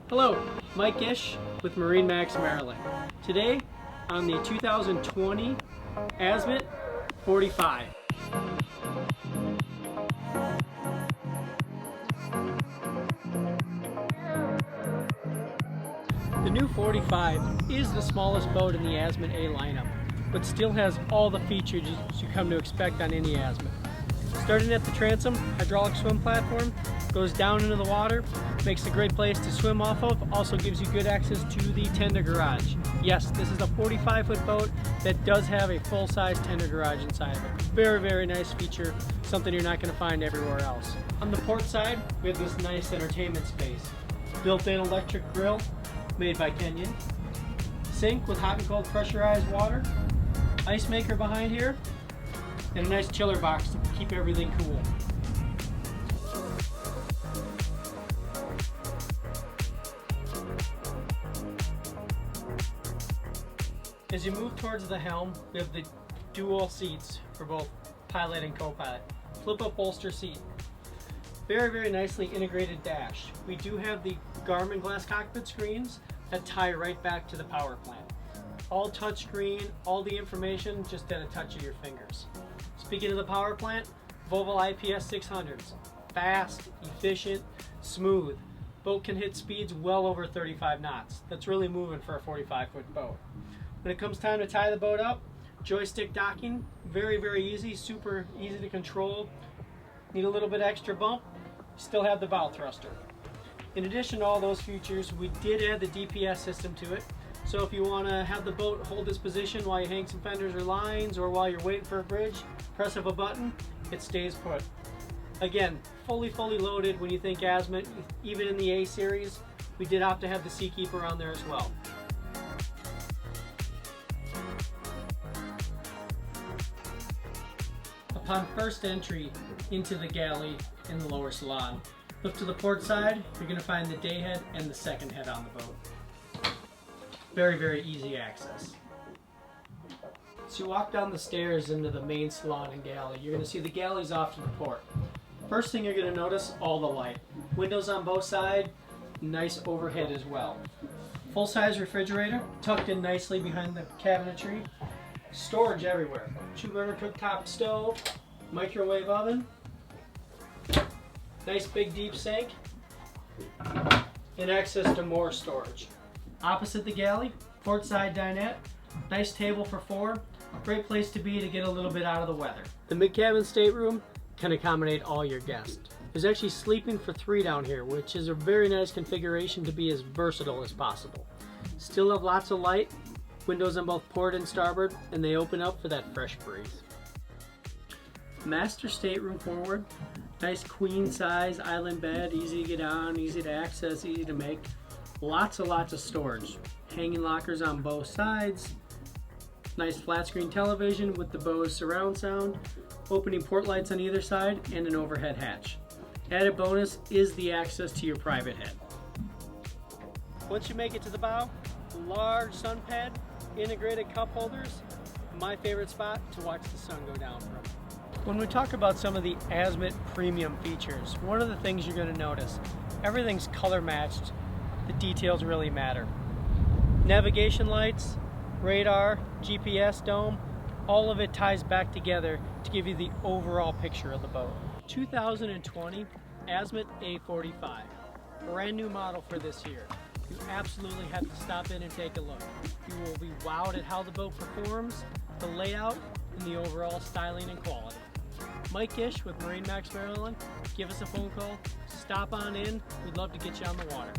Hello, Mike Ish with MarineMax, Maryland. Today on the 2020 Azimut 45. The new 45 is the smallest boat in the Azimut A lineup, but still has all the features you come to expect on any Azimut. Starting at the transom, hydraulic swim platform, goes down into the water, makes a great place to swim off of, also gives you good access to the tender garage. Yes, this is a 45-foot boat that does have a full-size tender garage inside of it. Very, very nice feature, something you're not going to find everywhere else. On the port side, we have this nice entertainment space. Built-in electric grill, made by Kenyan. Sink with hot and cold pressurized water. Ice maker behind here. And a nice chiller box to keep everything cool. As you move towards the helm, we have the dual seats for both pilot and co-pilot. Flip-up bolster seat. Very, very nicely integrated dash. We do have the Garmin glass cockpit screens that tie right back to the power plant. All touchscreen, all the information just at a touch of your fingers. Speaking of the power plant, Volvo IPS 600s. Fast, efficient, smooth. Boat can hit speeds well over 35 knots. That's really moving for a 45-foot boat. When it comes time to tie the boat up, joystick docking, very, very easy, super easy to control. Need a little bit extra bump, still have the bow thruster. In addition to all those features, we did add the DPS system to it. So if you want to have the boat hold its position while you hang some fenders or lines, or while you're waiting for a bridge, press of a button, it stays put. Again, fully loaded when you think Azimut. Even in the A series, we did opt to have the Seakeeper on there as well. Upon first entry into the galley in the lower salon, look to the port side, you're going to find the day head and the second head on the boat. Very, very easy access. So you walk down the stairs into the main salon and galley. You're going to see the galleys off to the port. First thing you're going to notice, all the light. Windows on both sides, nice overhead as well. Full-size refrigerator, tucked in nicely behind the cabinetry. Storage everywhere. 2-burner cooktop stove, microwave oven, nice big deep sink, and access to more storage. Opposite the galley, port side dinette, nice table for 4, great place to be to get a little bit out of the weather. The mid-cabin stateroom can accommodate all your guests. There's actually sleeping for 3 down here, which is a very nice configuration to be as versatile as possible. Still have lots of light, windows on both port and starboard, and they open up for that fresh breeze. Master stateroom forward, nice queen size island bed, easy to get on, easy to access, easy to make. Lots of storage. Hanging lockers on both sides. Nice flat screen television with the Bose surround sound. Opening port lights on either side and an overhead hatch. Added bonus is the access to your private head. Once you make it to the bow, large sun pad, integrated cup holders. My favorite spot to watch the sun go down from. When we talk about some of the Azimut premium features, one of the things you're going to notice, everything's color matched. The details really matter. Navigation lights, radar, GPS dome, all of it ties back together to give you the overall picture of the boat. 2020 Azimut A45, brand new model for this year. You absolutely have to stop in and take a look. You will be wowed at how the boat performs, the layout, and the overall styling and quality. Mike Ish with MarineMax Maryland. Give us a phone call, stop on in, we'd love to get you on the water.